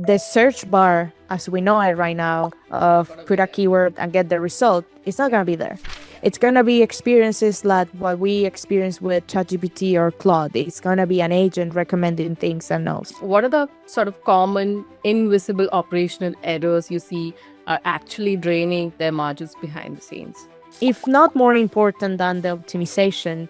The search bar, as we know it right now, of put a keyword and get the result, it's not going to be there. It's going to be experiences like what we experience with ChatGPT or Claude. It's going to be an agent recommending things and knows. What are the sort of common invisible operational errors you see are actually draining their margins behind the scenes? If not more important than the optimization,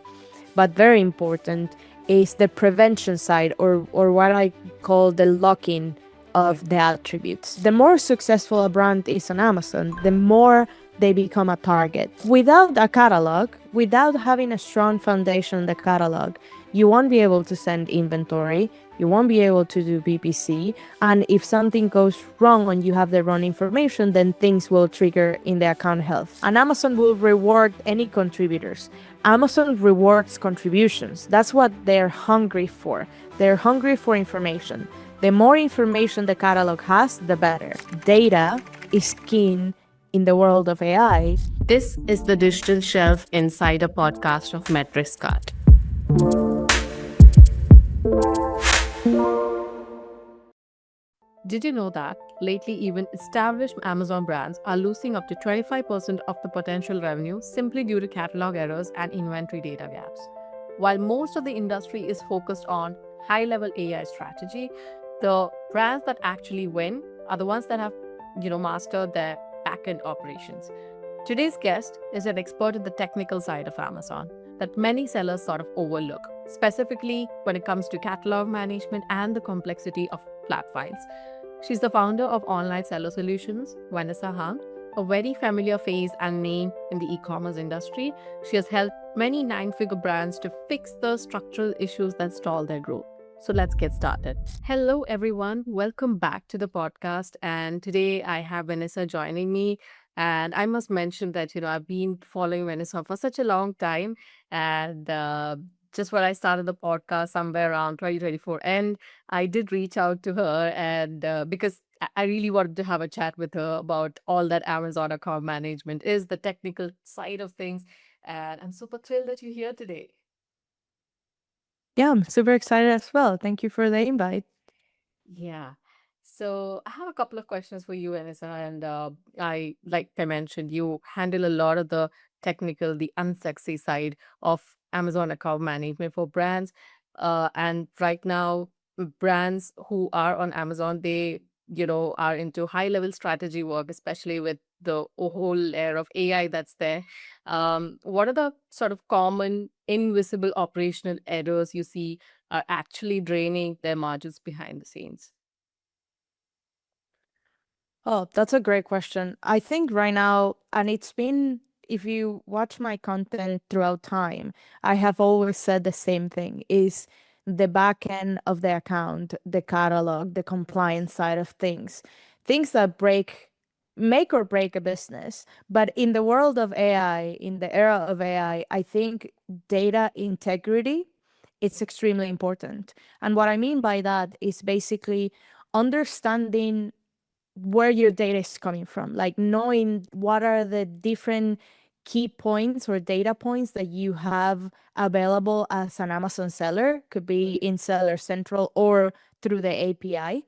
but very important, is the prevention side, or what I call the lock-in of the attributes. The more successful a brand is on Amazon, the more they become a target. Without a catalog, without having a strong foundation in the catalog, you won't be able to send inventory, you won't be able to do PPC, and if something goes wrong and you have the wrong information, then things will trigger in the account health. And Amazon will reward any contributors. Amazon rewards contributions. That's what they're hungry for. They're hungry for information. The more information the catalog has, the better. Data is king in the world of AI. This is the Digital Shelf Insider podcast of Metriscart. Did you know that lately even established Amazon brands are losing up to 25% of the potential revenue simply due to catalog errors and inventory data gaps? While most of the industry is focused on high-level AI strategy, the brands that actually win are the ones that have, mastered their backend operations. Today's guest is an expert in the technical side of Amazon that many sellers sort of overlook, specifically when it comes to catalog management and the complexity of flat files. She's the founder of Online Seller Solutions, Vanessa, a very familiar face and name in the e-commerce industry. She has helped many nine-figure brands to fix the structural issues that stall their growth. So let's get started. Hello, everyone. Welcome back to the podcast. And today I have Vanessa joining me. And I must mention that, I've been following Vanessa for such a long time. And just when I started the podcast somewhere around 2024, and I did reach out to her and because I really wanted to have a chat with her about all that Amazon account management is, the technical side of things. And I'm super thrilled that you're here today. Yeah, I'm super excited as well. Thank you for the invite. Yeah. So I have a couple of questions for you, Vanessa. And like I mentioned, you handle a lot of the technical, the unsexy side of Amazon account management for brands. And right now, brands who are on Amazon, they, are into high level strategy work, especially with the whole layer of AI that's there. What are the sort of common invisible operational errors you see are actually draining their margins behind the scenes? Oh, that's a great question. I think right now, and it's been, if you watch my content throughout time, I have always said the same thing is the back end of the account, the catalog, the compliance side of things that make or break a business. But in the world of AI, in the era of AI, I think data integrity, it's extremely important. And what I mean by that is basically understanding where your data is coming from, like knowing what are the different key points or data points that you have available as an Amazon seller, could be in Seller Central or through the API.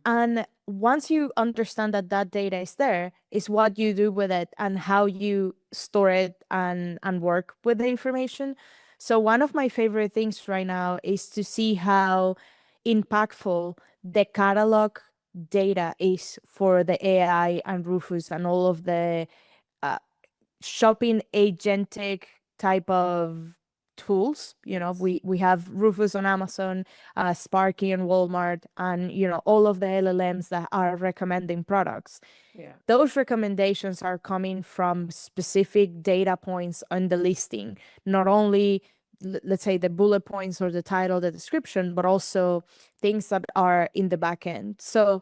And once you understand that that data is there, is what you do with it and how you store it and work with the information. So one of my favorite things right now is to see how impactful the catalog data is for the AI and Rufus and all of the uh, shopping agentic type of tools. We have Rufus on Amazon, Sparky on Walmart, and all of the LLMs that are recommending products. Yeah. Those recommendations are coming from specific data points on the listing, not only let's say the bullet points or the title, the description, but also things that are in the back end. So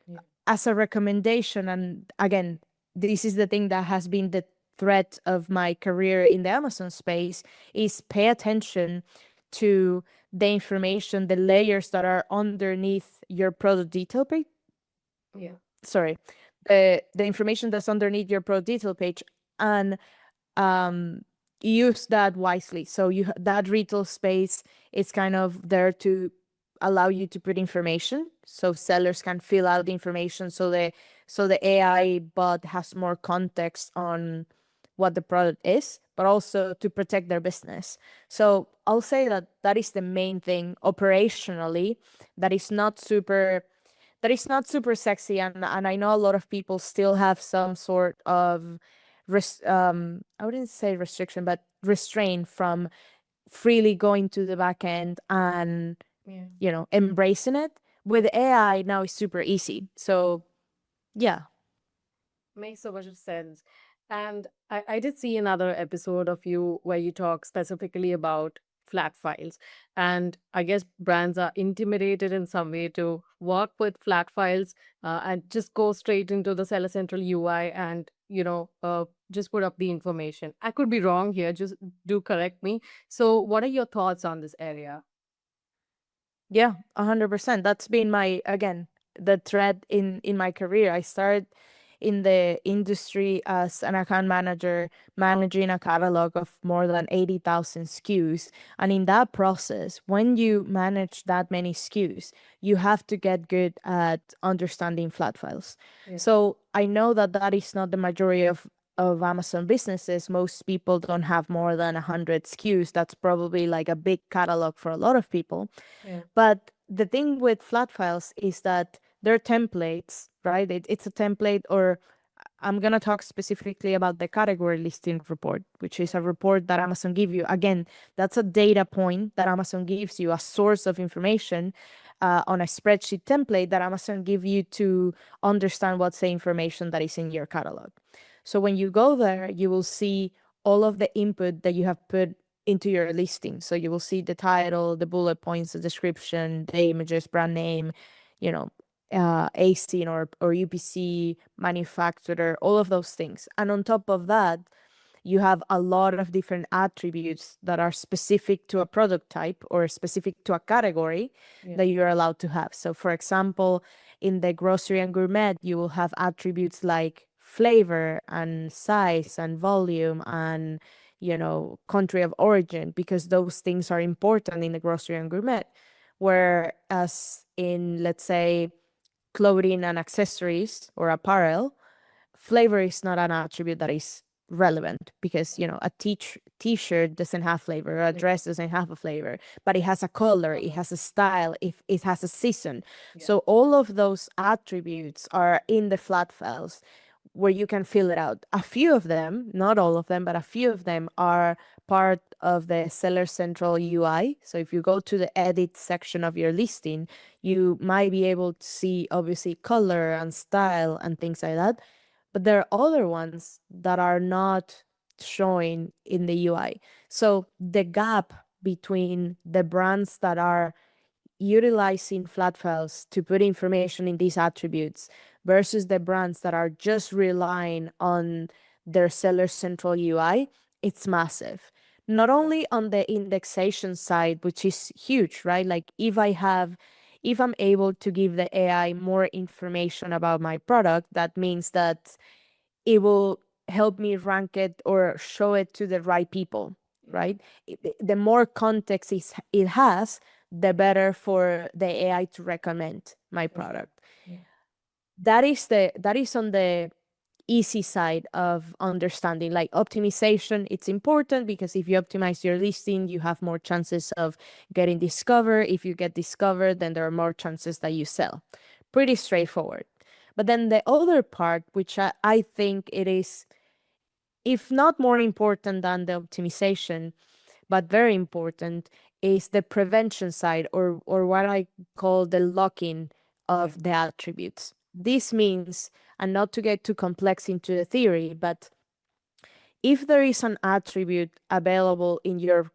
Yeah. as a recommendation, and again, this is the thing that has been the threat of my career in the Amazon space, is pay attention to the information, the layers that are underneath your product detail page. Yeah. Sorry, the information that's underneath your product detail page, and um, use that wisely. So that retail space is kind of there to allow you to put information, so sellers can fill out the information, so the AI bot has more context on what the product is, but also to protect their business. So I'll say that that is the main thing operationally that is not super sexy, and I know a lot of people still have some sort of I wouldn't say restriction, but restraint from freely going to the back end and embracing it. With AI now it's super easy. So yeah. Makes so much of sense. And I did see another episode of you where you talk specifically about flat files. And I guess brands are intimidated in some way to work with flat files and just go straight into the Seller Central UI and, just put up the information. I could be wrong here, just do correct me. So, what are your thoughts on this area? Yeah, 100%. That's been my, again, the thread in my career. I started in the industry as an account manager, managing a catalog of more than 80,000 SKUs. And in that process, when you manage that many SKUs, you have to get good at understanding flat files. Yeah. So I know that that is not the majority of Amazon businesses. Most people don't have more than 100 SKUs. That's probably like a big catalog for a lot of people. Yeah. But the thing with flat files is that they're templates, right? It's a template, or I'm going to talk specifically about the category listing report, which is a report that Amazon give you. Again, that's a data point that Amazon gives you, a source of information on a spreadsheet template that Amazon give you to understand what's the information that is in your catalog. So when you go there, you will see all of the input that you have put into your listing. So you will see the title, the bullet points, the description, the images, brand name, you know, ASIN or UPC, manufacturer, all of those things. And on top of that, you have a lot of different attributes that are specific to a product type or specific to a category that you're allowed to have. So, for example, in the grocery and gourmet, you will have attributes like flavor and size and volume and country of origin, because those things are important in the grocery and gourmet. Whereas in, let's say, clothing and accessories or apparel, flavor is not an attribute that is relevant, because a t-shirt doesn't have flavor, a dress doesn't have a flavor, but it has a color, it has a style, it has a season. So all of those attributes are in the flat files where you can fill it out. A few of them, not all of them, but a few of them are part of the Seller Central UI. So if you go to the edit section of your listing, you might be able to see obviously color and style and things like that. But there are other ones that are not showing in the UI. So the gap between the brands that are utilizing flat files to put information in these attributes versus the brands that are just relying on their Seller Central UI, it's massive. Not only on the indexation side, which is huge, right? Like if I'm able to give the AI more information about my product, that means that it will help me rank it or show it to the right people, right? The more context it has, the better for the AI to recommend my product. That is on the easy side of understanding. Like optimization, it's important because if you optimize your listing, you have more chances of getting discovered. If you get discovered, then there are more chances that you sell. Pretty straightforward. But then the other part, which I think it is, if not more important than the optimization, but very important, is the prevention side, or what I call the locking of the attributes. This means, and not to get too complex into the theory, but if there is an attribute available in your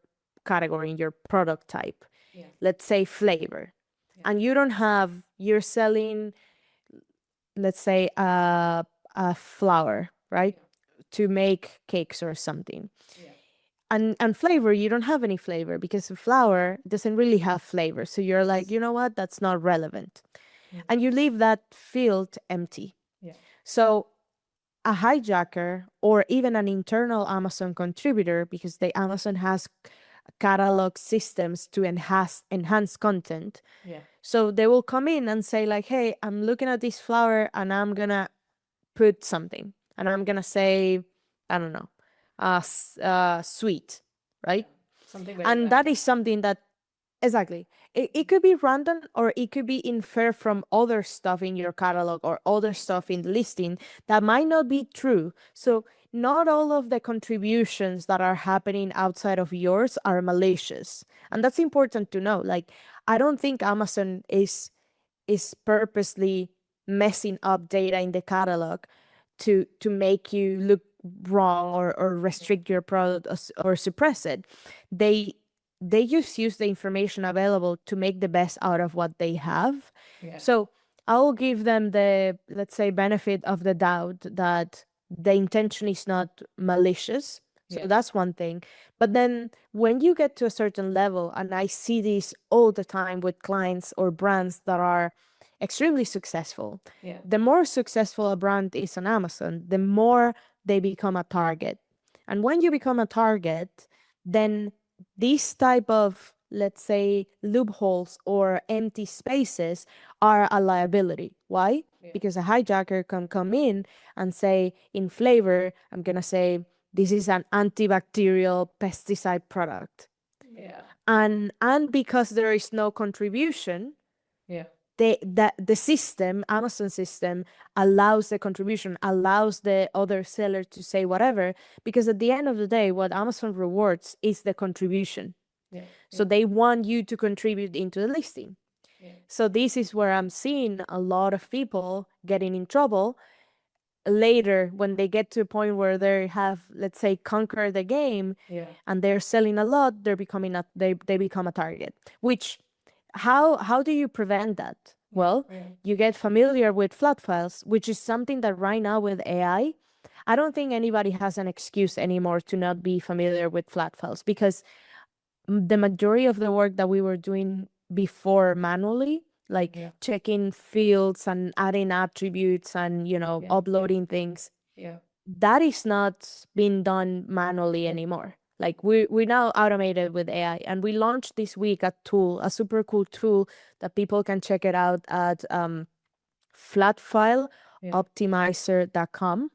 category, in your product type, let's say flavor, and you're selling, let's say, a flour, right? To make cakes or something. And flavor, you don't have any flavor because the flour doesn't really have flavor. So you're like, you know what? That's not relevant. And you leave that field empty. So a hijacker or even an internal Amazon contributor, because the Amazon has catalog systems to enhance content. Yeah. So they will come in and say like, hey, I'm looking at this flower and I'm gonna put something, and I'm gonna say, I don't know, sweet, right? Something very And that random. is something that, exactly, it could be random, or it could be inferred from other stuff in your catalog or other stuff in the listing that might not be true. So not all of the contributions that are happening outside of yours are malicious, and that's important to know. Like, I don't think Amazon is purposely messing up data in the catalog to make you look wrong, or restrict your product, or suppress it. They they just use the information available to make the best out of what they have. Yeah. So I'll give them the, let's say, benefit of the doubt that the intention is not malicious. So Yeah. that's one thing. But then when you get to a certain level, and I see this all the time with clients or brands that are extremely successful, Yeah. the more successful a brand is on Amazon, the more they become a target. And when you become a target, then these type of, let's say, loopholes or empty spaces are a liability. Why? Yeah. Because a hijacker can come in and say, in flavor, I'm gonna say, this is an antibacterial pesticide product. Yeah. And because there is no contribution, Yeah. the system, Amazon system, allows the contribution, allows the other seller to say whatever, because at the end of the day, what Amazon rewards is the contribution. Yeah. So they want you to contribute into the listing. Yeah. So this is where I'm seeing a lot of people getting in trouble later when they get to a point where they have, let's say, conquered the game, Yeah. and they're selling a lot, they become a target. Which, how do you prevent that? Well, Yeah. you get familiar with flat files, which is something that right now with AI, I don't think anybody has an excuse anymore to not be familiar with flat files, because the majority of the work that we were doing before manually, like Yeah. checking fields and adding attributes and, Yeah. uploading things, Yeah. that is not being done manually anymore. Like, we now automated with AI, and we launched this week a super cool tool that people can check it out at Yeah. flatfileoptimizer.com,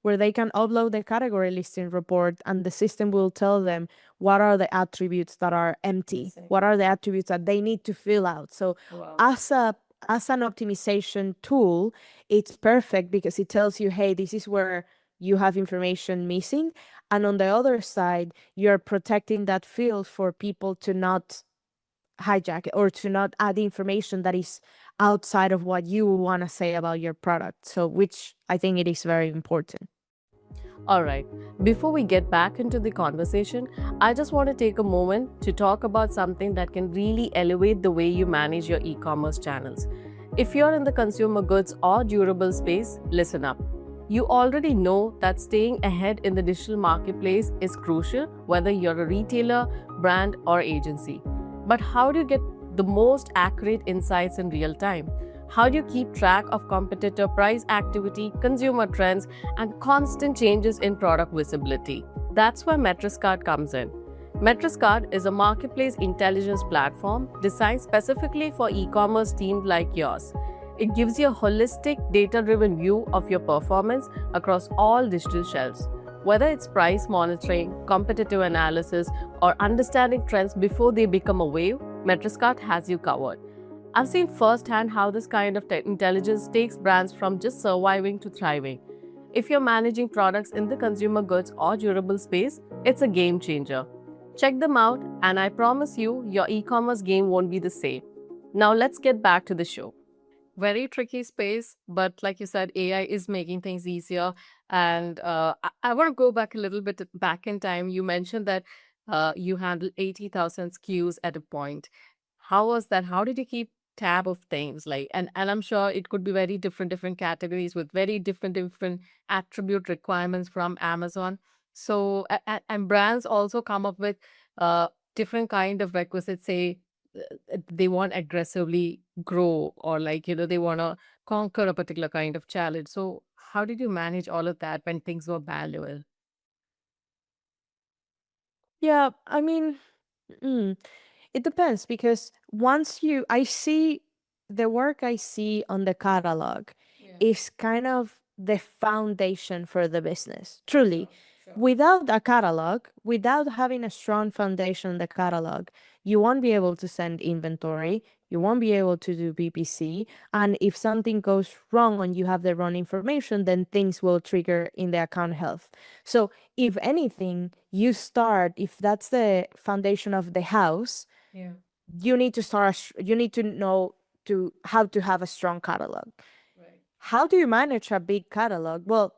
where they can upload the category listing report, and the system will tell them what are the attributes that are empty, Insane. what are the attributes that they need to fill out. So Wow. as an optimization tool, it's perfect because it tells you, hey, this is where you have information missing. And on the other side, you're protecting that field for people to not hijack it, or to not add information that is outside of what you want to say about your product. So, which I think it is very important. All right, before we get back into the conversation, I just want to take a moment to talk about something that can really elevate the way you manage your e commerce channels. If you're in the consumer goods or durable space, listen up. You already know that staying ahead in the digital marketplace is crucial, whether you're a retailer, brand, or agency. But how do you get the most accurate insights in real time? How do you keep track of competitor price activity, consumer trends, and constant changes in product visibility? That's where Metriscart comes in. Metriscart is a marketplace intelligence platform designed specifically for e-commerce teams like yours. It gives you a holistic, data-driven view of your performance across all digital shelves. Whether it's price monitoring, competitive analysis, or understanding trends before they become a wave, Metriscart has you covered. I've seen firsthand how this kind of intelligence takes brands from just surviving to thriving. If you're managing products in the consumer goods or durable space, it's a game changer. Check them out, and I promise you, your e commerce game won't be the same. Now, let's get back to the show. Very tricky space, but like you said, AI is making things easier. And I want to go back a little bit back in time. You mentioned that you handle 80,000 SKUs at a point. How was that? How did you keep tab of things? Like, and I'm sure it could be very different categories with very different attribute requirements from Amazon. So, and brands also come up with uh, different kind of requisites, say they want aggressively grow, or like, they want to conquer a particular kind of challenge. So how did you manage all of that when things were manual? Yeah, I mean, Mm. It depends because once I see the work I see on the catalog is kind of the foundation for the business. Truly, without a catalog, without having a strong foundation in the catalog, you won't be able to send inventory, you won't be able to do BPC, and if something goes wrong and you have the wrong information, then things will trigger in the account health. So, if anything, you start, if that's the foundation of the house, you need to you need to know to how to have a strong catalog. How do you manage a big catalog? Well,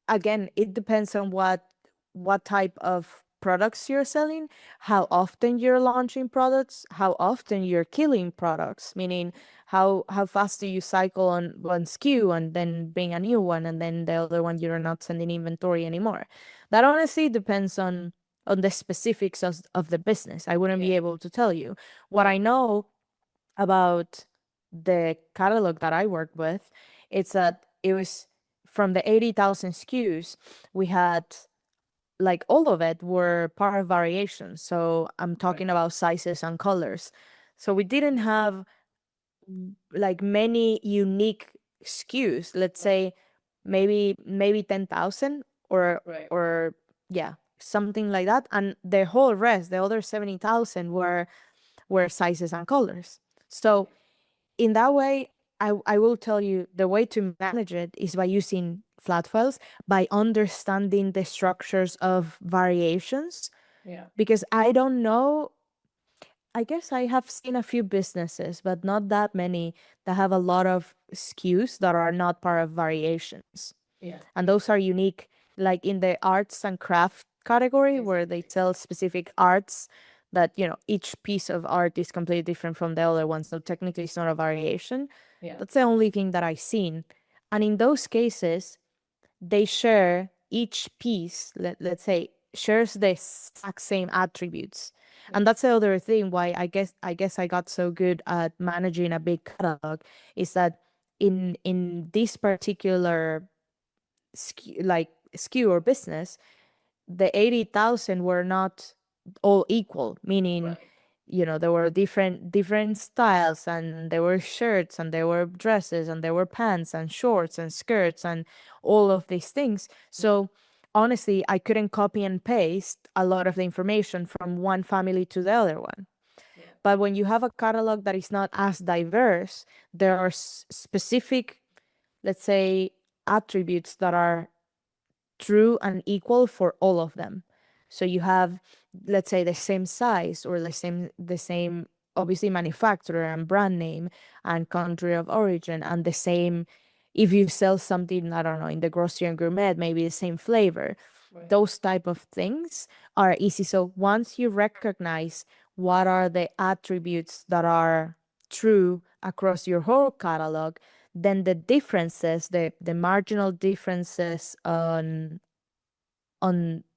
again, it depends on what type of products you're selling, how often you're launching products, how often you're killing products, meaning how fast do you cycle on one SKU and then bring a new one and then the other one you're not sending inventory anymore. That honestly depends on the specifics of the business. I wouldn't be able to tell you. What I know about the catalog that I worked with, it's that it was from the 80,000 SKUs, we had like all of it were part of variations. So I'm talking about sizes and colors. So we didn't have like many unique SKUs. Let's say maybe 10,000 or yeah, something like that. And the whole rest, the other 70,000 were sizes and colors. So in that way, I will tell you the way to manage it is by using flat files, by understanding the structures of variations. Because I don't know, I guess I have seen a few businesses, but not that many that have a lot of SKUs that are not part of variations. And those are unique, like in the arts and craft category where they sell specific arts that, each piece of art is completely different from the other one. So technically it's not a variation. That's the only thing that I've seen. And in those cases, they share each piece, let's say, shares the exact same attributes. And that's the other thing why I guess I got so good at managing a big catalog is that in this particular SKU or business, the 80,000 were not all equal, meaning, there were different styles, and there were shirts, and there were dresses, and there were pants and shorts and skirts and all of these things. So honestly, I couldn't copy and paste a lot of the information from one family to the other one. But when you have a catalog that is not as diverse, there are specific, let's say, attributes that are true and equal for all of them. So you have, let's say, the same size or the same obviously manufacturer and brand name and country of origin, and the same, if you sell something, I don't know, in the grocery and gourmet, maybe the same flavor. Those type of things are easy. So once you recognize what are the attributes that are true across your whole catalog, then the differences, the marginal differences on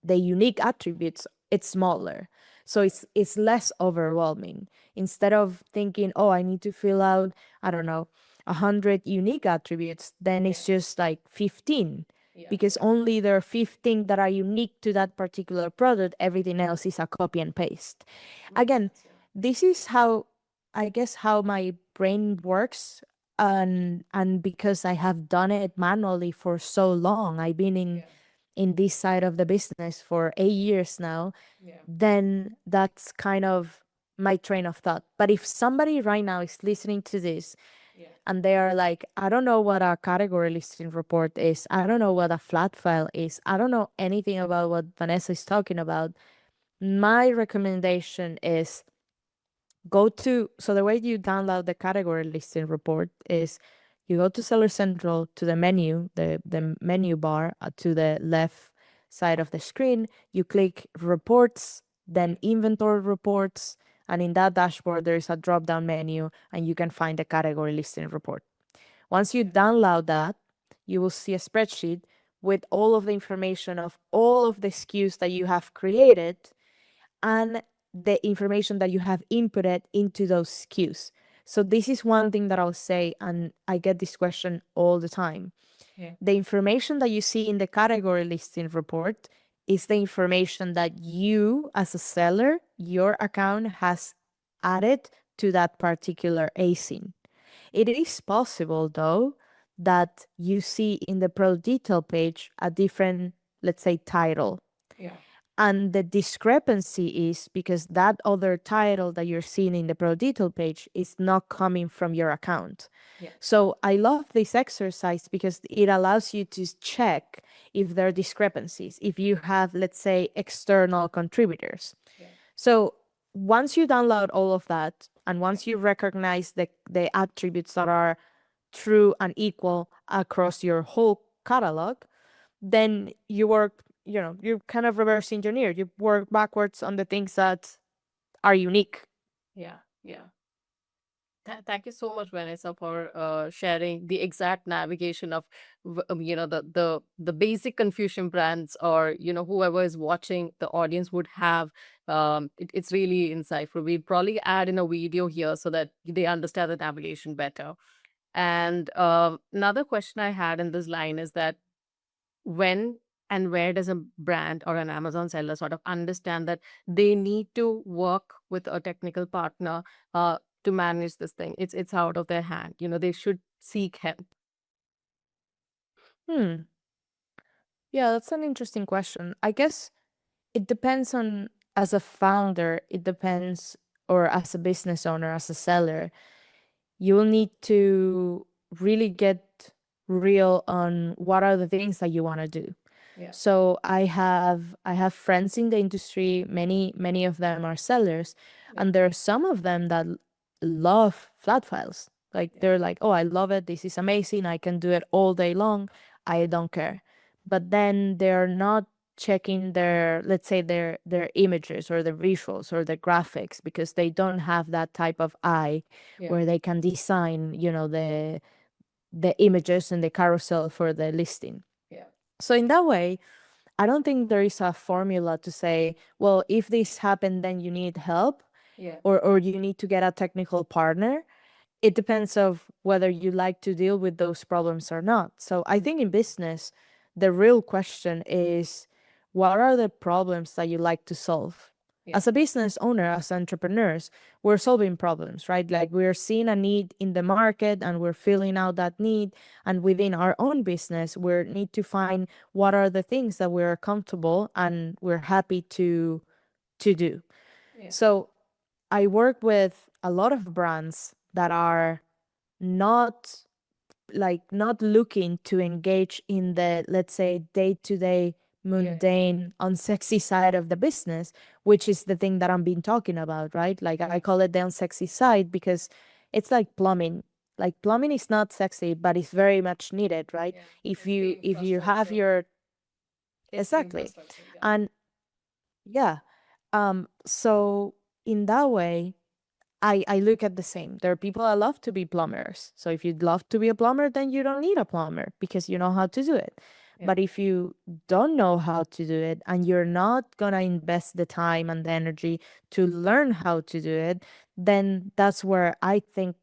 the unique attributes, it's smaller. So it's less overwhelming. Instead of thinking, oh, I need to fill out, I don't know, 100 unique attributes, then it's just like 15. Because only there are 15 that are unique to that particular product. Everything else is a copy and paste. Again, this is how, I guess, how my brain works. And because I have done it manually for so long, I've been in this side of the business for 8 years now, then that's kind of my train of thought. But if somebody right now is listening to this and they are like, I don't know what a category listing report is, I don't know what a flat file is, I don't know anything about what Vanessa is talking about, my recommendation is so the way you download the category listing report is you go to Seller Central, to the menu, the menu bar to the left side of the screen, you click reports, then inventory reports, and in that dashboard there is a drop down menu and you can find the category listing report. Once you download that, you will see a spreadsheet with all of the information of all of the SKUs that you have created and the information that you have inputted into those SKUs. So this is one thing that I'll say, and I get this question all the time. The information that you see in the category listing report is the information that you, as a seller, your account has added to that particular ASIN. It is possible, though, that you see in the pro detail page a different, let's say, title. Yeah. And the discrepancy is because that other title that you're seeing in the pro detail page is not coming from your account. Yeah. So I love this exercise because it allows you to check if there are discrepancies, if you have, let's say, external contributors. Yeah. So once you download all of that, and once you recognize the attributes that are true and equal across your whole catalog, then you work, you kind of reverse engineer. You work backwards on the things that are unique. Yeah. Yeah. Thank you so much, Vanessa, for sharing the exact navigation of, the basic Confucian brands, or whoever is watching, the audience would have. It's really insightful. We'll probably add in a video here so that they understand the navigation better. And another question I had in this line is that when and where does a brand or an Amazon seller sort of understand that they need to work with a technical partner to manage this thing? It's out of their hand. They should seek help. Hmm. Yeah, that's an interesting question. I guess it depends on, as a founder, it depends, or as a business owner, as a seller, you will need to really get real on what are the things that you want to do. Yeah. So I have friends in the industry, many of them are sellers, Yeah. and there are some of them that love flat files. Like Yeah. they're like, "Oh, I love it. This is amazing. I can do it all day long. I don't care." But then they're not checking their, let's say, their images or their visuals or their graphics, because they don't have that type of eye Yeah. where they can design, the images and the carousel for the listing. Yeah. So in that way, I don't think there is a formula to say, well, if this happened, then you need help, Yeah. or you need to get a technical partner. It depends of whether you like to deal with those problems or not. So I think in business, the real question is, what are the problems that you like to solve? Yeah. As a business owner, as entrepreneurs, we're solving problems, right? Like we're seeing a need in the market and we're filling out that need. And within our own business, we need to find what are the things that we're comfortable and we're happy to do. Yeah. So I work with a lot of brands that are not not looking to engage in the, let's say, day-to-day mundane unsexy side of the business, which is the thing that I'm been talking about, right? Like I call it the unsexy side because it's like plumbing. Like plumbing is not sexy, but it's very much needed, right? Yeah. If you have your exactly. And yeah. So in that way, I look at the same. There are people that love to be plumbers. So if you'd love to be a plumber, then you don't need a plumber because you know how to do it. Yeah. But if you don't know how to do it and you're not gonna invest the time and the energy to learn how to do it, then that's where I think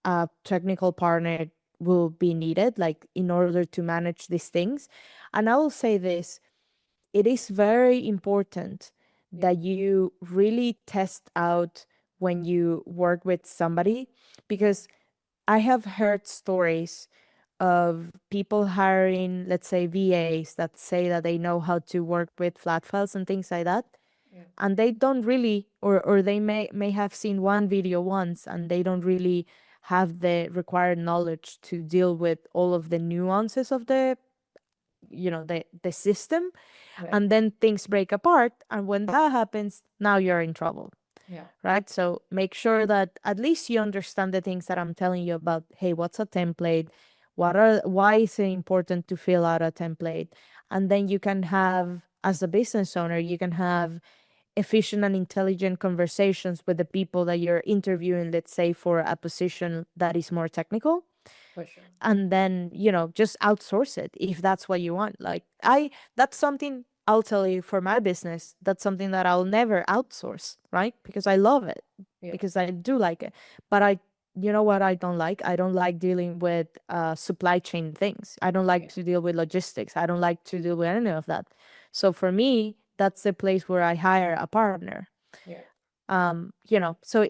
a technical partner will be needed, like in order to manage these things. And I will say this, it is very important that you really test out when you work with somebody, because I have heard stories of people hiring, let's say, VAs that say that they know how to work with flat files and things like that. And they don't really, or they may have seen one video once and they don't really have the required knowledge to deal with all of the nuances of the system. And then things break apart, and when that happens, now you're in trouble. Yeah. Right? So make sure that at least you understand the things that I'm telling you about. Hey, what's a template? Why is it important to fill out a template? And then you can have, as a business owner, you can have efficient and intelligent conversations with the people that you're interviewing, let's say for a position that is more technical. For sure. And then just outsource it if that's what you want. Like that's something I'll tell you, for my business, that's something that I'll never outsource, right? Because I love it. Yeah. Because I do like it. But I you know what I don't like? I don't like dealing with supply chain things. I don't like to deal with logistics. I don't like to deal with any of that. So for me, that's the place where I hire a partner. So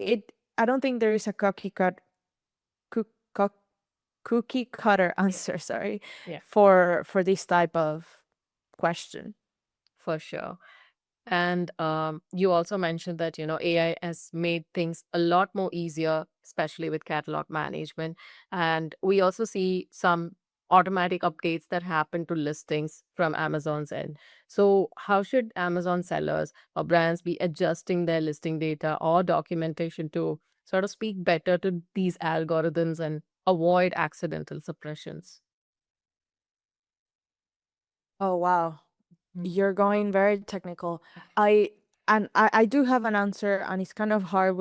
I don't think there is a coo- co- cookie cutter answer, sorry, Yeah. for this type of question. For sure. And you also mentioned that, AI has made things a lot more easier, especially with catalog management. And we also see some automatic updates that happen to listings from Amazon's end. So, how should Amazon sellers or brands be adjusting their listing data or documentation to sort of speak better to these algorithms and avoid accidental suppressions? Oh wow. Mm. You're going very technical. I I do have an answer, and it's kind of hard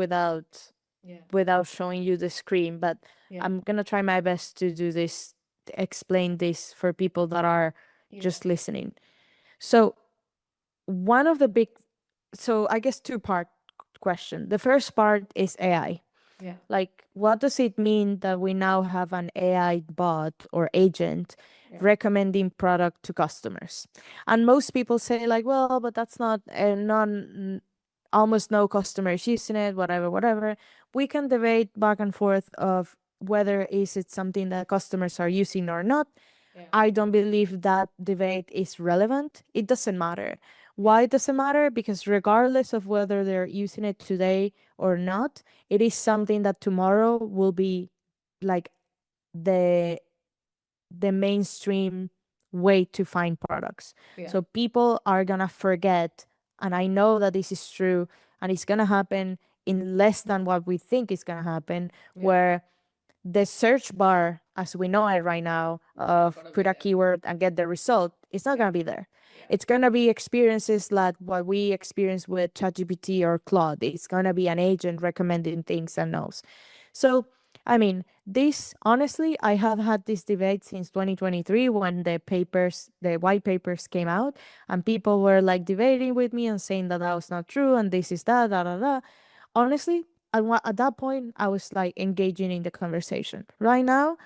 Yeah. without showing you the screen, but Yeah. I'm gonna try my best to do this, to explain this for people that are Yeah. just listening. So one of the big, so I guess two-part question. The first part is AI. Yeah. Like, what does it mean that we now have an AI bot or agent Yeah. recommending product to customers? And most people say like, well, but that's not almost no customers using it, whatever, whatever. We can debate back and forth of whether is it something that customers are using or not. Yeah. I don't believe that debate is relevant. It doesn't matter. Why does it matter? Because regardless of whether they're using it today or not, it is something that tomorrow will be like the the mainstream way to find products. Yeah. So people are gonna forget, and I know that this is true, and it's gonna happen in less than what we think is gonna happen, Yeah. where the search bar, as we know it right now, of gonna be put a there. keyword and get the result, it's not gonna be there. Yeah. It's gonna be experiences like what we experience with ChatGPT or Claude. It's gonna be an agent recommending things and knows. So, I mean, this honestly, I have had this debate since 2023 when the white papers came out, and people were like debating with me and saying that that was not true and this is that, da da da. Honestly, at that point, I was like engaging in the conversation. Right now,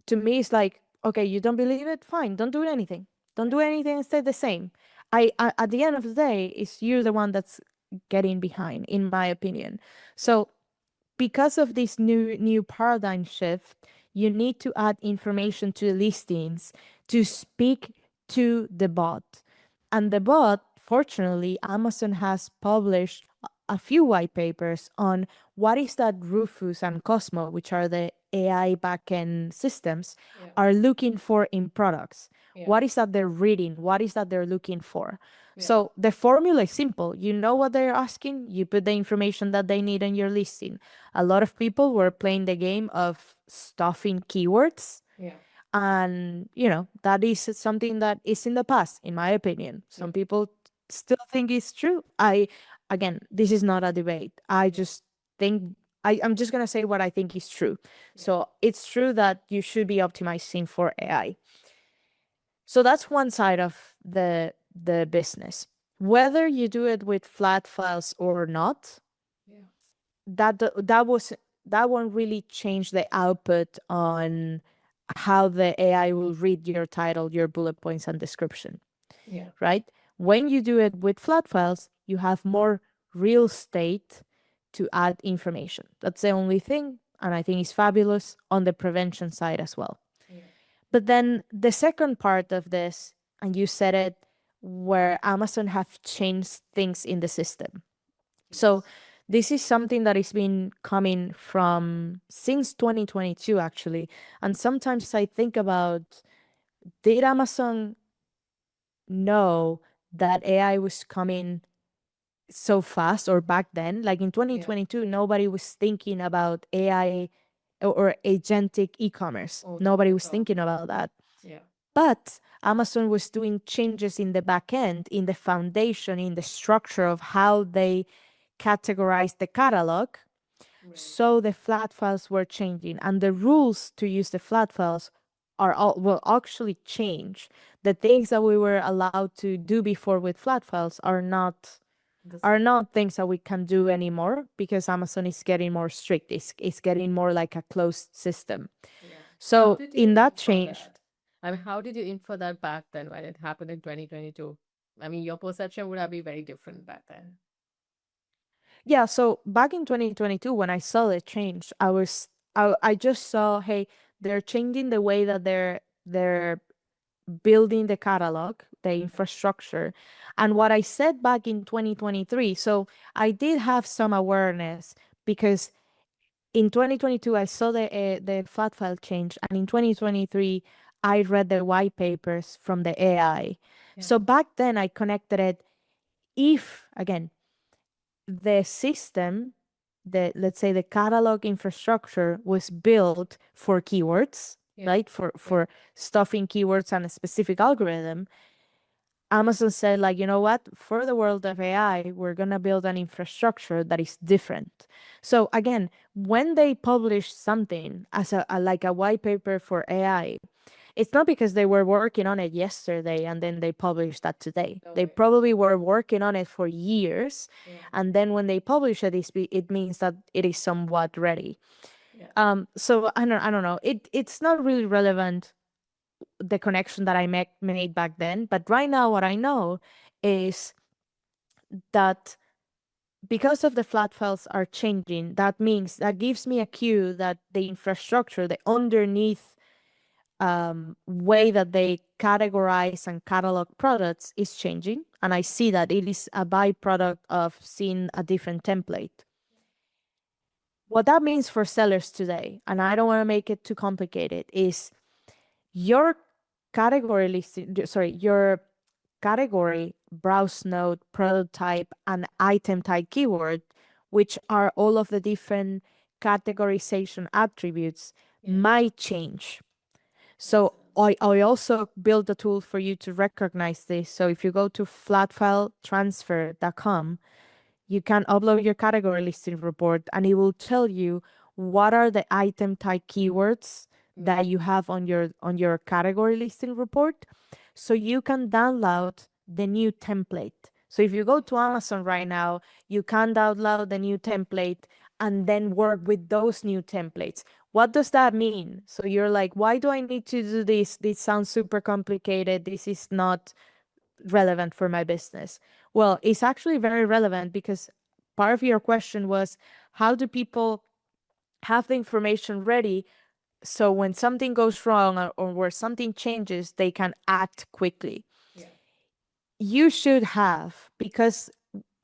to me, it's like, okay, you don't believe it? Fine, don't do anything. Don't do anything, stay the same. At the end of the day, it's you're the one that's getting behind, in my opinion. So because of this new paradigm shift, you need to add information to the listings to speak to the bot. And the bot, fortunately, Amazon has published a few white papers on what is that Rufus and Cosmo, which are the AI backend systems, are looking for in products. What is that they're reading? What is that they're looking for? So the formula is simple. You know what they're asking, you put the information that they need in your listing. A lot of people were playing the game of stuffing keywords, Yeah. and that is something that is in the past, in my opinion. Some people still think it's true. Again, this is not a debate. I just think I'm just gonna say what I think is true. So it's true that you should be optimizing for AI. So that's one side of the business. Whether you do it with flat files or not, Yeah. that won't really change the output on how the AI will read your title, your bullet points, and description, Yeah. right? When you do it with flat files, you have more real estate to add information. That's the only thing, and I think it's fabulous on the prevention side as well. Yeah. But then the second part of this, and you said it, where Amazon have changed things in the system. So this is something that has been coming from since 2022, actually. And sometimes I think about, did Amazon know that AI was coming so fast, or back then? Like in 2022, nobody was thinking about AI or agentic e-commerce. Oh, not Nobody at was all. thinking about that. Yeah. But Amazon was doing changes in the back end, in the foundation, in the structure of how they categorize the catalog. Right. So the flat files were changing, and the rules to use the flat files will actually change. The things that we were allowed to do before with flat files are not are not things that we can do anymore because Amazon is getting more strict. It's getting more like a closed system. Yeah. How So did you in that infer change, that? I mean, how did you infer that back then when it happened in 2022? I mean, your perception would have been very different back then. yeah, so back in 2022 when I saw it change, I just saw, hey, they're changing the way that they're building the catalog, the infrastructure. And what I said back in 2023, so I did have some awareness because in 2022 I saw the flat file change, and in 2023 I read the white papers from the AI. Yeah. So back then I connected it. If again the system, the let's say the catalog infrastructure was built for keywords, Yeah. right? For stuffing keywords and a specific algorithm. Amazon said, like, you know what? For the world of AI, we're gonna build an infrastructure that is different. So again, when they publish something as like a white paper for AI, it's not because they were working on it yesterday and then they published that today. They Okay. probably were working on it for years, Yeah. and then when they publish it, it means that it is somewhat ready. Yeah. So I don't know. It's not really relevant, the connection that I made back then. But right now, what I know is that because of the flat files are changing, that means that gives me a cue that the infrastructure, the underneath way that they categorize and catalog products is changing. And I see that it is a byproduct of seeing a different template. What that means for sellers today, and I don't want to make it too complicated, is your category listing, sorry, your category, browse node, prototype, and item type keyword, which are all of the different categorization attributes, might change. So I also built a tool for you to recognize this. So if you go to flatfiletransfer.com, you can upload your category listing report and it will tell you what are the item type keywords that you have on your category listing report, so you can download the new template. So if you go to Amazon right now, you can download the new template and then work with those new templates. What does that mean? So you're like, why do I need to do this? This sounds super complicated. This is not relevant for my business. Well, it's actually very relevant because part of your question was, how do people have the information ready so when something goes wrong, or where something changes, they can act quickly? Yeah. You should have, because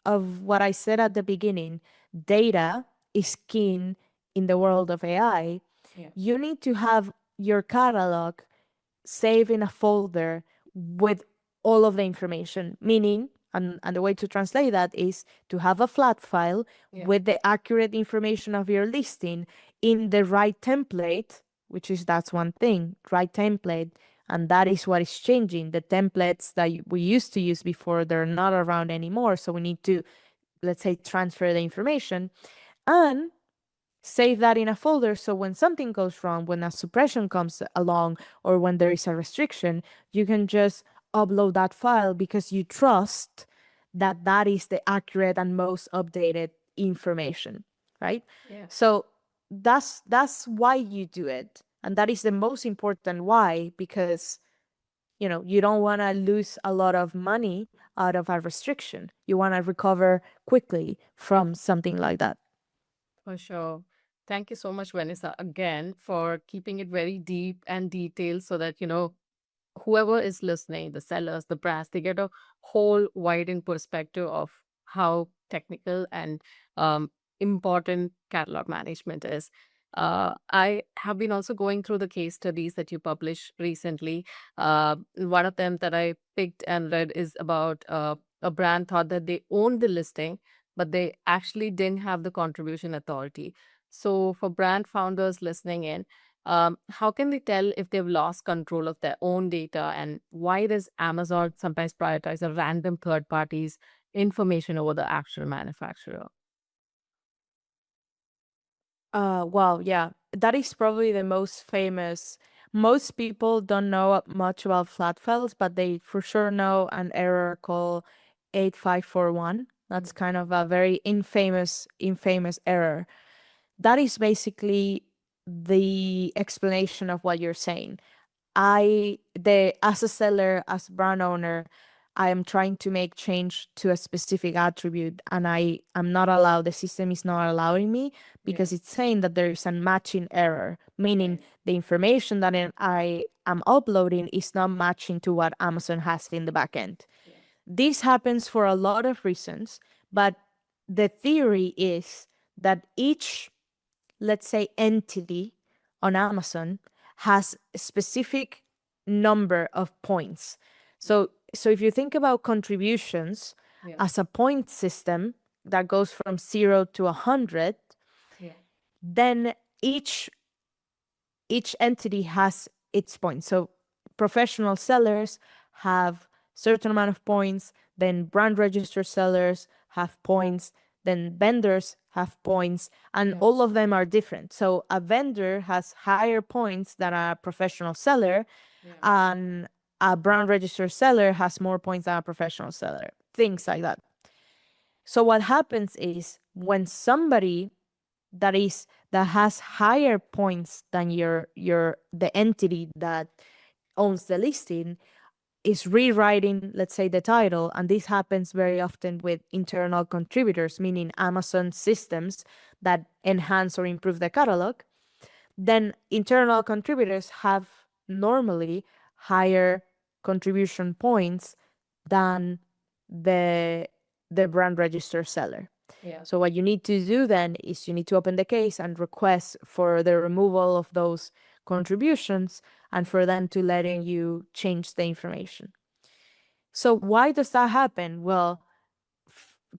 of what I said at the beginning, data is king in the world of AI. Yeah. You need to have your catalog save in a folder with all of the information, meaning, and the way to translate that is to have a flat file with the accurate information of your listing in the right template, which is, that's one thing, right template. And that is what is changing. The templates that we used to use before, they're not around anymore. So we need to, let's say, transfer the information and save that in a folder, so when something goes wrong, when a suppression comes along, or when there is a restriction, you can just upload that file because you trust that that is the accurate and most updated information, right? Yeah. So that's why you do it, and that is the most important why, because you don't want to lose a lot of money out of a restriction. You want to recover quickly from something like that. For sure. Thank you so much, Vanessa, again, for keeping it very deep and detailed so that, whoever is listening, the sellers, the brands, they get a whole widened perspective of how technical and important catalog management is. I have been also going through the case studies that you published recently. One of them that I picked and read is about a brand thought that they owned the listing, but they actually didn't have the contribution authority. So, for brand founders listening in, how can they tell if they've lost control of their own data, and why does Amazon sometimes prioritize a random third party's information over the actual manufacturer? Well, yeah, that is probably the most famous. Most people don't know much about flat files, but they for sure know an error called 8541. That's kind of a very infamous error. That is basically the explanation of what you're saying. As a seller, as brand owner, I am trying to make change to a specific attribute, and I am not allowed, the system is not allowing me because it's saying that there is a matching error, meaning the information that I am uploading is not matching to what Amazon has in the backend. This happens for a lot of reasons, but the theory is that each, let's say, entity on Amazon has a specific number of points. So if you think about contributions as a point system that goes from 0 to 100, then each entity has its points. So professional sellers have certain amount of points, then brand register sellers have points, then vendors have points, and all of them are different. So a vendor has higher points than a professional seller, and a brand register seller has more points than a professional seller, things like that. So what happens is when somebody that has higher points than the entity that owns the listing is rewriting, let's say, the title, and this happens very often with internal contributors, meaning Amazon systems that enhance or improve the catalog, then internal contributors have normally higher contribution points than the brand register seller. So what you need to do then is you need to open the case and request for the removal of those contributions and for them to letting you change the information. So why does that happen? Well,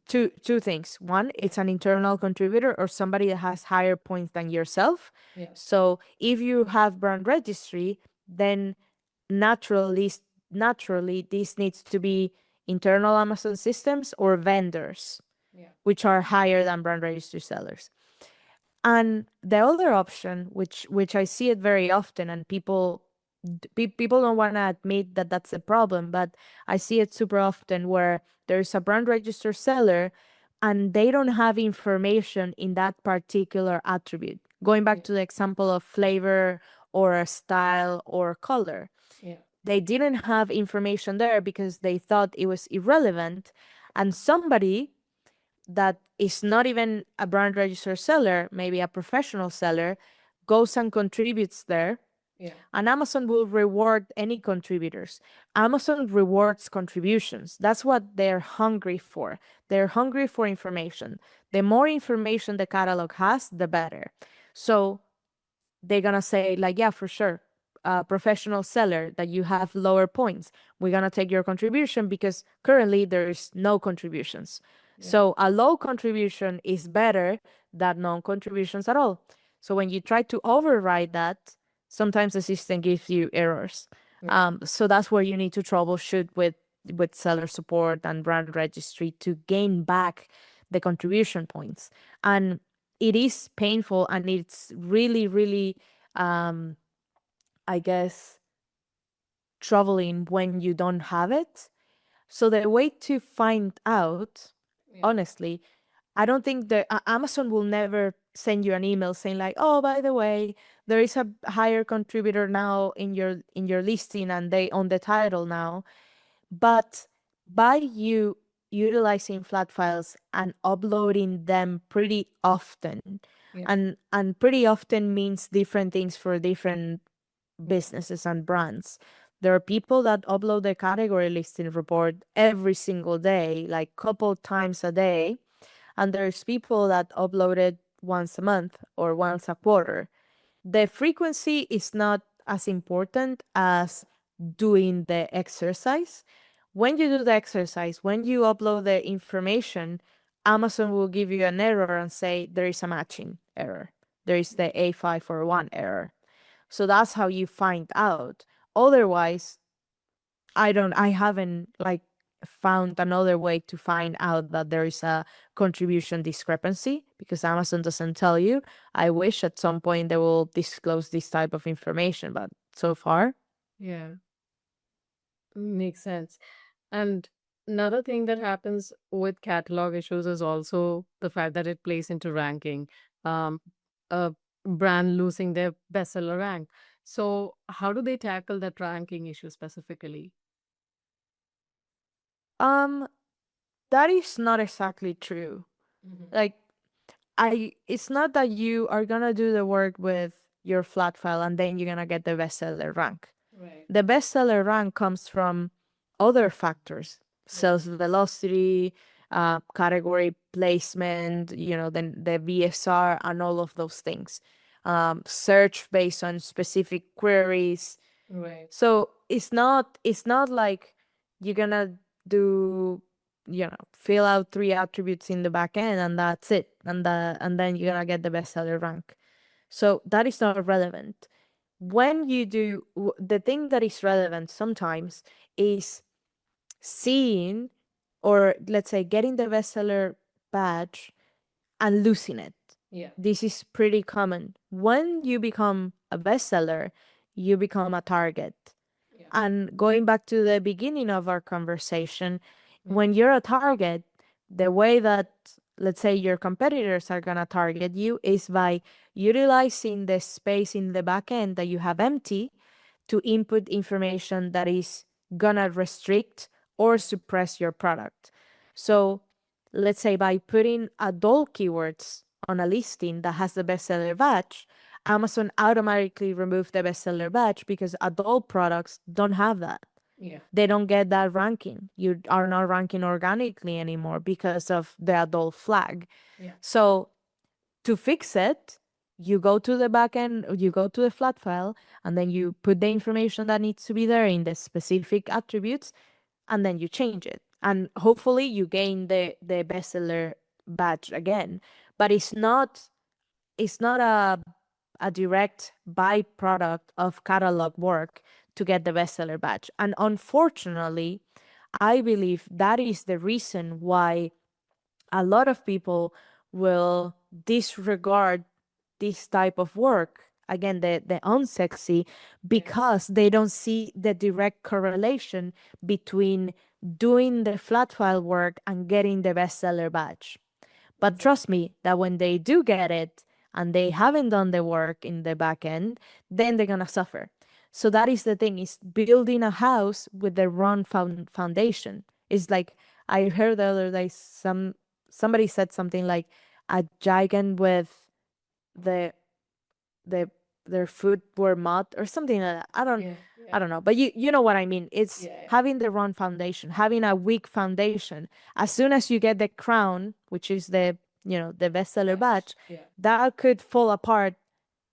two things. One, it's an internal contributor or somebody that has higher points than yourself. So if you have brand registry, then naturally this needs to be internal Amazon systems or vendors, which are higher than brand registry sellers. And the other option, which I see it very often, and people don't want to admit that that's a problem, but I see it super often where there's a brand register seller and they don't have information in that particular attribute. Going back to the example of flavor or style or color. They didn't have information there because they thought it was irrelevant, and somebody that is not even a brand register seller, maybe a professional seller, goes and contributes there. And Amazon will reward any contributors. Amazon rewards contributions. That's what they're hungry for. They're hungry for information. The more information the catalog has, the better. So they're gonna say, like, yeah, for sure, professional seller that you have lower points, we're gonna take your contribution because currently there is no contributions. So a low contribution is better than non-contributions at all. So when you try to override that, sometimes the system gives you errors. So that's where you need to troubleshoot with seller support and brand registry to gain back the contribution points. And it is painful and it's really, really, I guess, troubling when you don't have it. So the way to find out, honestly, I don't think that Amazon will never send you an email saying like, oh, by the way, there is a higher contributor now in your listing and they own the title now. But by you utilizing flat files and uploading them pretty often, and pretty often means different things for different businesses and brands. There are people that upload the category listing report every single day, like couple times a day. And there's people that upload it once a month or once a quarter. The frequency is not as important as doing the exercise. When you do the exercise, when you upload the information, Amazon will give you an error and say there is a matching error. There is the A541 error. So that's how you find out. Otherwise, I haven't like found another way to find out that there is a contribution discrepancy because Amazon doesn't tell you. I wish at some point they will disclose this type of information, but so far. Yeah, makes sense. And Another thing that happens with catalog issues is also the fact that it plays into ranking. Um, a brand losing their bestseller rank. So, how do they tackle that ranking issue specifically? Um, that is not exactly true. Mhm. Like, it's not that you are gonna do the work with your flat file and then you're gonna get the bestseller rank. Right. The bestseller rank comes from other factors: Yeah. sales velocity, category placement, the VSR, and all of those things. Search based on specific queries. Right. So it's not like you're gonna do, fill out three attributes in the back end and that's it, and then you're gonna get the bestseller rank. So that is not relevant. When you do the thing that is relevant sometimes is seeing, or let's say getting the bestseller badge and losing it. Yeah. This is pretty common. When you become a bestseller, you become a target. Yeah. And going back to the beginning of our conversation, Yeah. when you're a target, the way that, let's say, your competitors are going to target you is by utilizing the space in the back end that you have empty to input information that is going to restrict or suppress your product. So, let's say by putting adult keywords on a listing that has the bestseller badge, Amazon automatically removed the bestseller badge because adult products don't have that. Yeah. They don't get that ranking. You are not ranking organically anymore because of the adult flag. Yeah. So to fix it, you go to the backend, you go to the flat file, and then you put the information that needs to be there in the specific attributes, and then you change it. And hopefully you gain the bestseller badge again. But it's not a direct byproduct of catalog work to get the bestseller badge. And unfortunately, I believe that is the reason why a lot of people will disregard this type of work, again, the unsexy, because they don't see the direct correlation between doing the flat file work and getting the bestseller badge. But trust me that when they do get it and they haven't done the work in the back end, then they're gonna suffer. So that is the thing, is building a house with the wrong foundation. It's like I heard the other day somebody said something like a giant with the the their foot were mud or something like that. I don't Yeah. I Yeah. don't know, but you know what I mean. It's Yeah. having the wrong foundation, having a weak foundation. As soon as you get the crown, which is the bestseller badge, Yeah. that could fall apart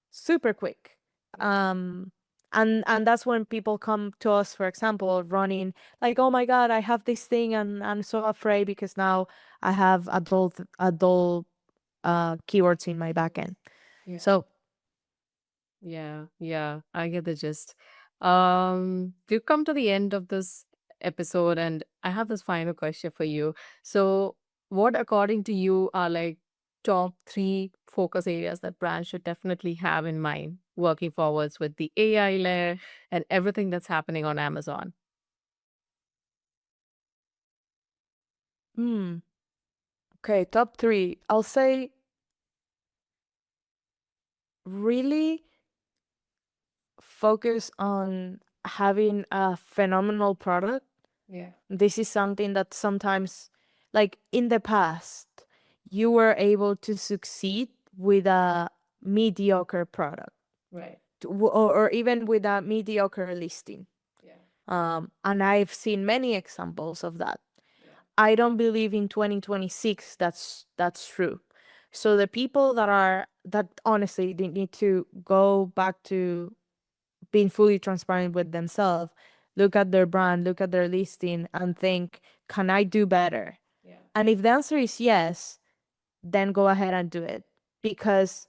super quick. Yeah. And that's when people come to us, for example, running like, oh my God, I have this thing and I'm so afraid because now I have adult keywords in my backend. Yeah. So Yeah, yeah, I get the gist. We've come to the end of this episode, and I have this final question for you. So, what, according to you, are like top three focus areas that brands should definitely have in mind working forwards with the AI layer and everything that's happening on Amazon? hmm. Okay, top three. I'll say really focus on having a phenomenal product. Yeah, This is something that sometimes, like in the past, you were able to succeed with a mediocre product, right. or even with a mediocre listing. Yeah, And I've seen many examples of that. yeah, I don't believe in 2026 that's true. So the people that honestly they need to go back to being fully transparent with themselves, look at their brand, look at their listing, and think, can I do better? yeah, And if the answer is yes, then go ahead and do it. Because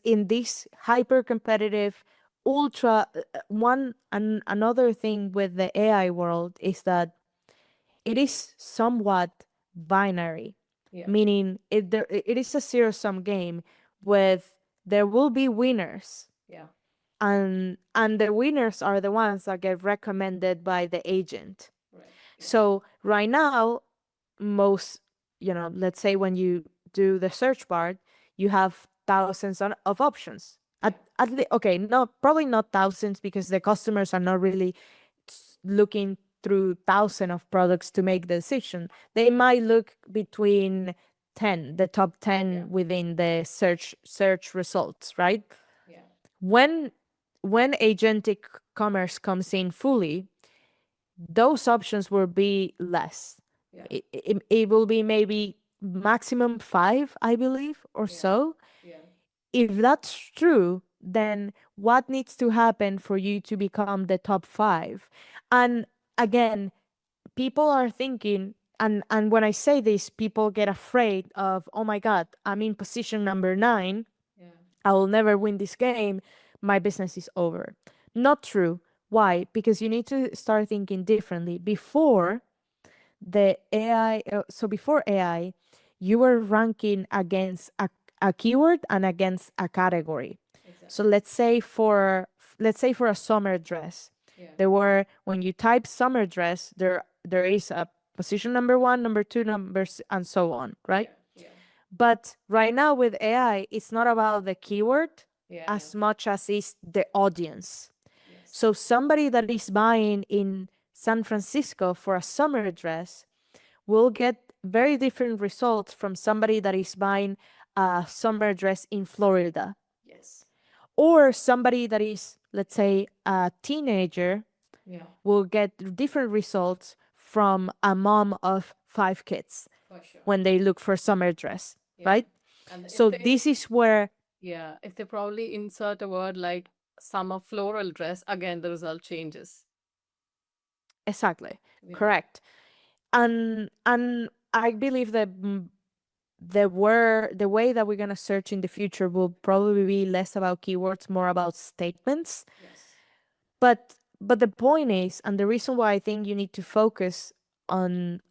in this hyper competitive ultra one and another thing with the AI world is that it is somewhat binary, yeah, meaning it is a zero sum game with there will be winners, yeah, and the winners are the ones that get recommended by the agent. right. So right now, most, let's say when you do the search bar, you have thousands of options. Okay, no, probably not thousands because the customers are not really looking through thousands of products to make the decision. They might look between 10, the top 10 within the search results, right? When agentic commerce comes in fully, those options will be less. It will be maybe maximum 5, I believe, or so. If that's true, then what needs to happen for you to become the top 5? And again, people are thinking, and when I say this, people get afraid of, oh my God, I'm in position number 9. I will never win this game. My business is over. Not true. Why? Because you need to start thinking differently. Before the AI, before AI, you were ranking against a keyword and against a category. So let's say for a summer dress, there were, when you type summer dress, there is a position number 1, number 2, numbers, and so on, right? But right now with AI, it's not about the keyword as much as it's the audience. So somebody that is buying in San Francisco for a summer dress will get very different results from somebody that is buying a summer dress in Florida. Or somebody that is, let's say, a teenager will get different results from a mom of 5 kids when they look for summer dress, right? So this is where, if they probably insert a word like summer floral dress, again, the result changes. exactly, correct. And I believe that the way that we're gonna search in the future will probably be less about keywords, more about statements. But the point is, and the reason why I think you need to focus on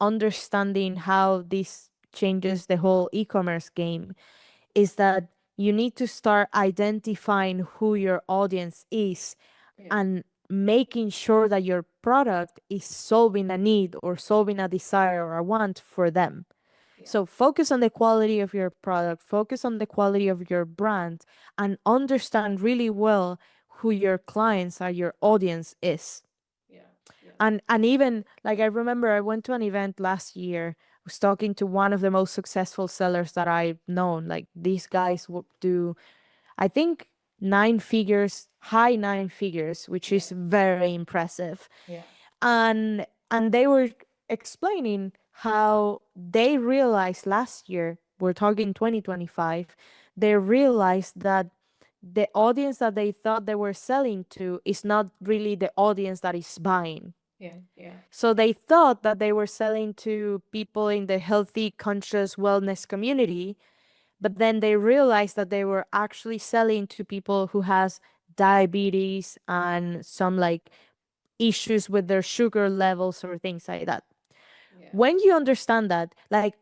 understanding how this changes the whole e-commerce game, is that you need to start identifying who your audience is and making sure that your product is solving a need or solving a desire or a want for them. So focus on the quality of your product, focus on the quality of your brand, and understand really well who your clients are, your audience is. And even like, I remember I went to an event last year, was talking to one of the most successful sellers that I've known. Like, these guys would do, I think, 9 figures, high 9 figures, which is very impressive. And they were explaining how they realized last year, we're talking 2025, they realized that the audience that they thought they were selling to is not really the audience that is buying. So they thought that they were selling to people in the healthy, conscious wellness community, but then they realized that they were actually selling to people who has diabetes and some like issues with their sugar levels or things like that. When you understand that, like,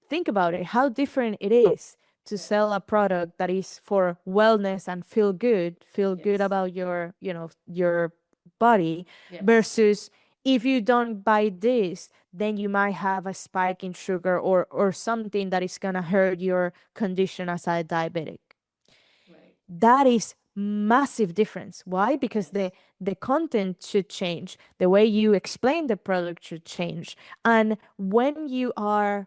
think about it, how different it is to sell a product that is for wellness and feel good about your, your body, versus if you don't buy this, then you might have a spike in sugar or something that is gonna hurt your condition as a diabetic. That is massive difference. Why? Because the content should change, the way you explain the product should change. And when you're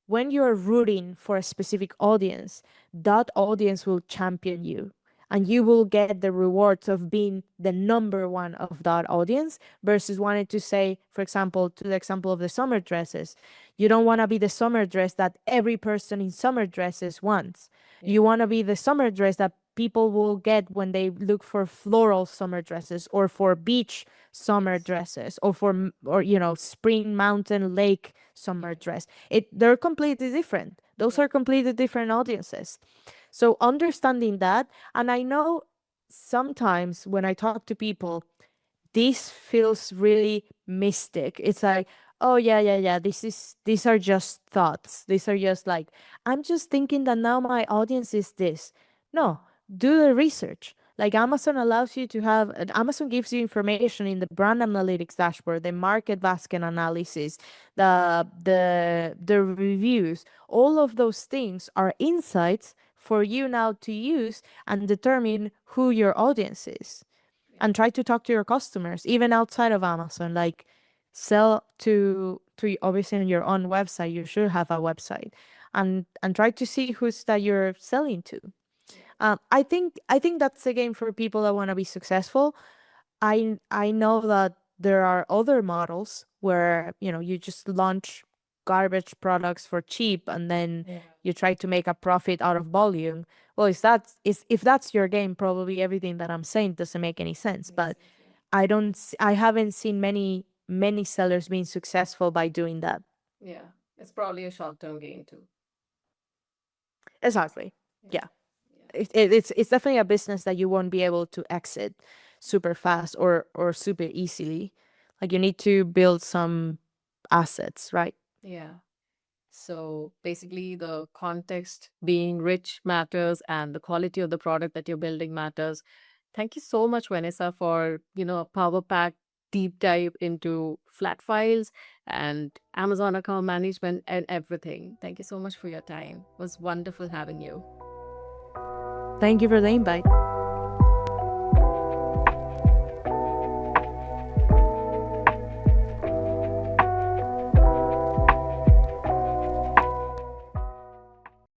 rooting for a specific audience, that audience will champion you, and you will get the rewards of being the number one of that audience, versus wanting to say, for example, to the example of the summer dresses, you don't want to be the summer dress that every person in summer dresses wants. You want to be the summer dress that people will get when they look for floral summer dresses, or for beach summer dresses, or for spring mountain lake summer dress. They're completely different. Those are completely different audiences. So understanding that, and I know sometimes when I talk to people, this feels really mystic. It's like, oh yeah, these are just thoughts. These are just like, I'm just thinking that now my audience is this. No, do the research. Like Amazon allows you to have, Amazon gives you information in the brand analytics dashboard, the market basket analysis, the reviews. All of those things are insights for you now to use and determine who your audience is, and try to talk to your customers even outside of Amazon. Like sell to obviously on your own website. You should have a website, and try to see who's that you're selling to. I think that's a game for people that want to be successful. I know that there are other models where, you just launch garbage products for cheap, and then you try to make a profit out of volume. Well, if that's your game, probably everything that I'm saying doesn't make any sense. But I haven't seen many sellers being successful by doing that. Yeah, it's probably a short-term gain too. Exactly. Yeah. It's definitely a business that you won't be able to exit super fast or super easily. Like you need to build some assets, right? Yeah. So basically, the context being rich matters and the quality of the product that you're building matters. Thank you so much, Vanessa, for, a power pack deep dive into flat files and Amazon account management and everything. Thank you so much for your time. It was wonderful having you. Thank you for the invite.